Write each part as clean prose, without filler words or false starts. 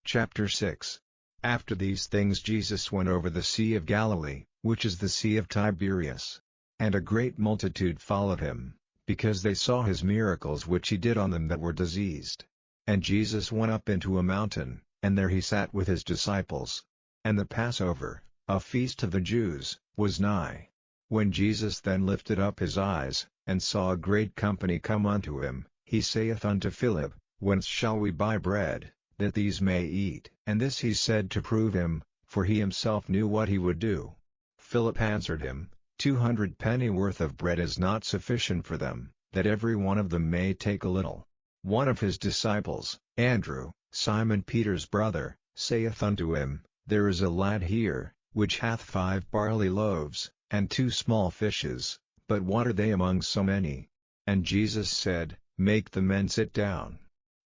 Chapter 6. After these things Jesus went over the Sea of Galilee, which is the Sea of Tiberias. And a great multitude followed him, because they saw his miracles which he did on them that were diseased. And Jesus went up into a mountain, and there he sat with his disciples. And the Passover, a feast of the Jews, was nigh. When Jesus then lifted up his eyes, and saw a great company come unto him, he saith unto Philip, Whence shall we buy bread, that these may eat? And this he said to prove him, for he himself knew what he would do. Philip answered him, 200 pennyworth of bread is not sufficient for them, that every one of them may take a little. One of his disciples, Andrew, Simon Peter's brother, saith unto him, There is a lad here, which hath 5 barley loaves, and 2 small fishes, but what are they among so many? And Jesus said, Make the men sit down.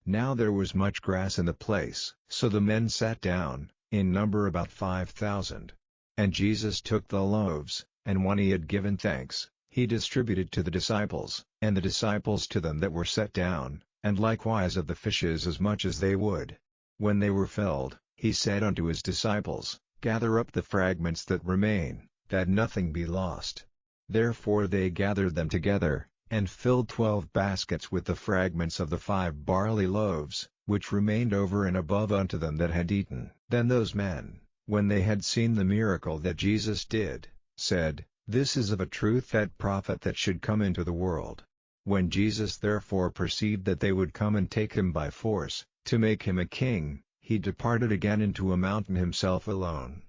Now there was much grass in the place, so the men sat down, in number about 5,000. And Jesus took the loaves, and when he had given thanks, he distributed to the disciples, and the disciples to them that were set down, and likewise of the fishes as much as they would. When they were filled, he said unto his disciples, Gather up the fragments that remain, that nothing be lost. Therefore they gathered them together, and filled 12 baskets with the fragments of the 5 barley loaves, which remained over and above unto them that had eaten. Then those men, when they had seen the miracle that Jesus did, said, This is of a truth that prophet that should come into the world. When Jesus therefore perceived that they would come and take him by force, to make him a king, he departed again into a mountain himself alone.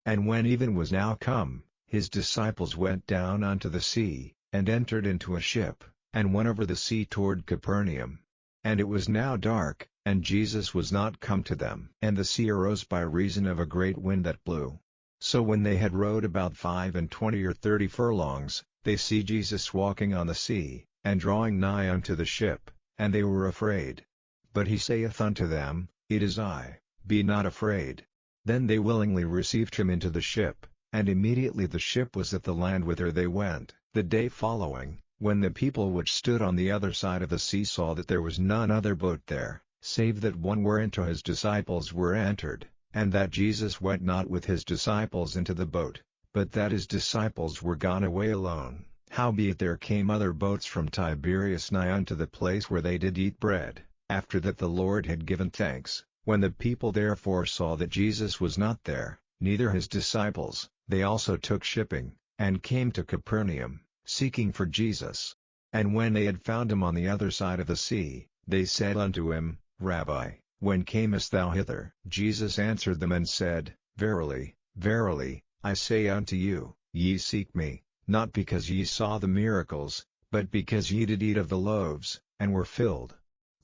And when even was now come, his disciples went down unto the sea, and entered into a ship, and went over the sea toward Capernaum. And it was now dark, and Jesus was not come to them. And the sea arose by reason of a great wind that blew. So when they had rowed about 25 or 30 furlongs, they see Jesus walking on the sea, and drawing nigh unto the ship, and they were afraid. But he saith unto them, It is I, be not afraid. Then they willingly received him into the ship, and immediately the ship was at the land whither they went. The day following, when the people which stood on the other side of the sea saw that there was none other boat there, save that one whereinto his disciples were entered, and that Jesus went not with his disciples into the boat, but that his disciples were gone away alone. Howbeit there came other boats from Tiberias nigh unto the place where they did eat bread, after that the Lord had given thanks. When the people therefore saw that Jesus was not there, neither his disciples, they also took shipping, and came to Capernaum, seeking for Jesus. And when they had found him on the other side of the sea, they said unto him, Rabbi, when camest thou hither? Jesus answered them and said, Verily, verily, I say unto you, ye seek me, not because ye saw the miracles, but because ye did eat of the loaves, and were filled.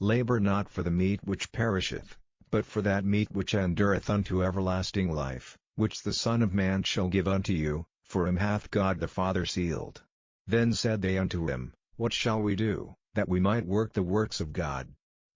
Labor not for the meat which perisheth, but for that meat which endureth unto everlasting life, which the Son of Man shall give unto you, for him hath God the Father sealed. Then said they unto him, What shall we do, that we might work the works of God?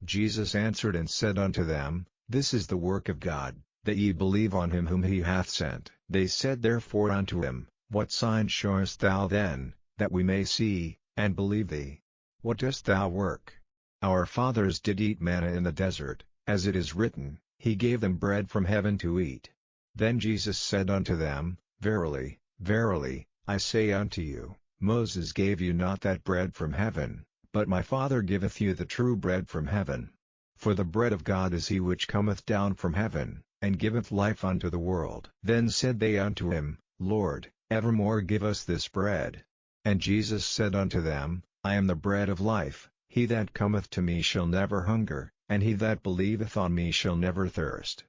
Jesus answered and said unto them, This is the work of God, that ye believe on him whom he hath sent. They said therefore unto him, What sign showest thou then, that we may see, and believe thee? What dost thou work? Our fathers did eat manna in the desert, as it is written, He gave them bread from heaven to eat. Then Jesus said unto them, Verily, verily, I say unto you, Moses gave you not that bread from heaven, but my Father giveth you the true bread from heaven. For the bread of God is he which cometh down from heaven, and giveth life unto the world. Then said they unto him, Lord, evermore give us this bread. And Jesus said unto them, I am the bread of life, he that cometh to me shall never hunger, and he that believeth on me shall never thirst.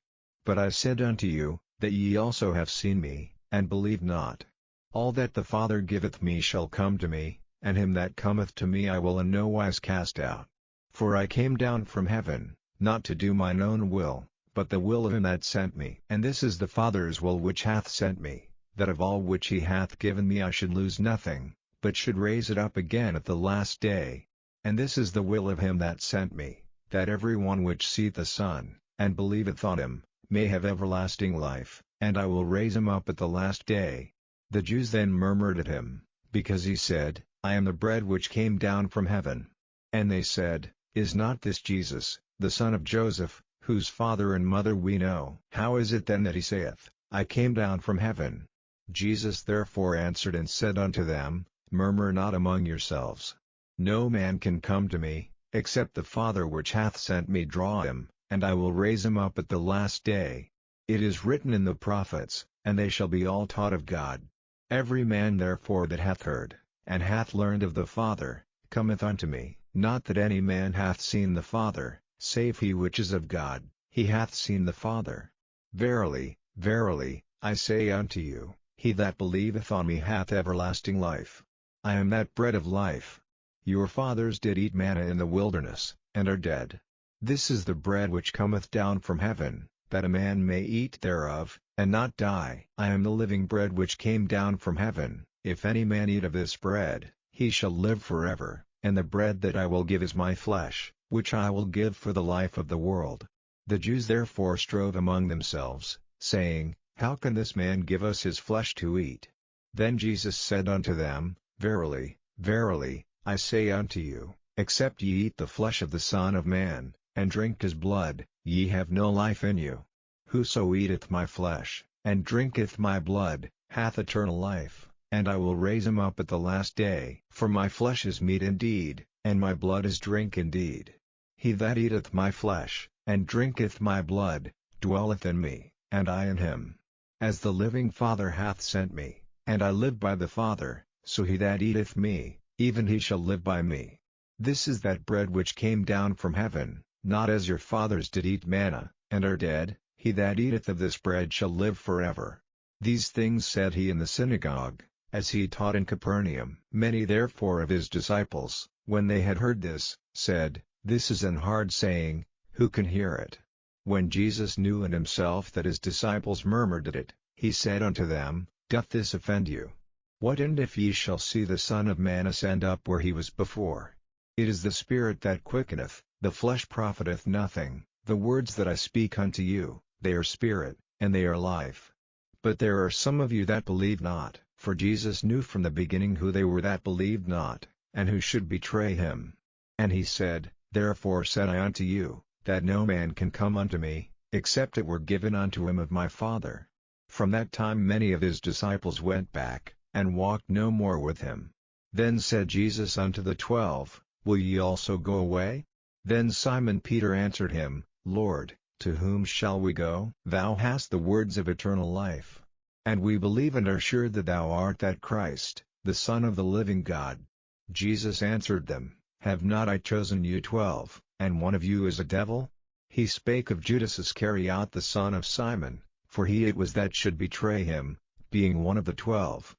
But I said unto you, that ye also have seen me, and believe not. All that the Father giveth me shall come to me, and him that cometh to me I will in no wise cast out. For I came down from heaven, not to do mine own will, but the will of him that sent me. And this is the Father's will which hath sent me, that of all which he hath given me I should lose nothing, but should raise it up again at the last day. And this is the will of him that sent me, that every one which seeth the Son, and believeth on him, may have everlasting life, and I will raise him up at the last day. The Jews then murmured at him, because he said, I am the bread which came down from heaven. And they said, Is not this Jesus, the son of Joseph, whose father and mother we know. How is it then that he saith, I came down from heaven? Jesus therefore answered and said unto them, Murmur not among yourselves. No man can come to me, except the Father which hath sent me draw him, and I will raise him up at the last day. It is written in the prophets, and they shall be all taught of God. Every man therefore that hath heard, and hath learned of the Father, cometh unto me. Not that any man hath seen the Father, save he which is of God, he hath seen the Father. Verily, verily, I say unto you, he that believeth on me hath everlasting life. I am that bread of life. Your fathers did eat manna in the wilderness, and are dead. This is the bread which cometh down from heaven, that a man may eat thereof, and not die. I am the living bread which came down from heaven. If any man eat of this bread, he shall live forever, and the bread that I will give is my flesh, which I will give for the life of the world. The Jews therefore strove among themselves, saying, How can this man give us his flesh to eat? Then Jesus said unto them, Verily, verily, I say unto you, except ye eat the flesh of the Son of Man, and drink his blood, ye have no life in you. Whoso eateth my flesh, and drinketh my blood, hath eternal life, and I will raise him up at the last day. For my flesh is meat indeed, and my blood is drink indeed. He that eateth my flesh, and drinketh my blood, dwelleth in me, and I in him. As the living Father hath sent me, and I live by the Father, so he that eateth me, even he shall live by me. This is that bread which came down from heaven, not as your fathers did eat manna, and are dead. He that eateth of this bread shall live forever. These things said he in the synagogue, as he taught in Capernaum. Many therefore of his disciples, when they had heard this, said, This is an hard saying, who can hear it? When Jesus knew in himself that his disciples murmured at it, he said unto them, Doth this offend you? What end if ye shall see the Son of Man ascend up where he was before? It is the Spirit that quickeneth, the flesh profiteth nothing. The words that I speak unto you, they are spirit, and they are life. But there are some of you that believe not. For Jesus knew from the beginning who they were that believed not, and who should betray him. And he said, Therefore said I unto you, that no man can come unto me, except it were given unto him of my Father. From that time many of his disciples went back, and walked no more with him. Then said Jesus unto the 12, Will ye also go away? Then Simon Peter answered him, Lord, to whom shall we go? Thou hast the words of eternal life. And we believe and are sure that thou art that Christ, the Son of the living God. Jesus answered them, Have not I chosen you 12, and one of you is a devil? He spake of Judas Iscariot the son of Simon, for he it was that should betray him, being one of the 12.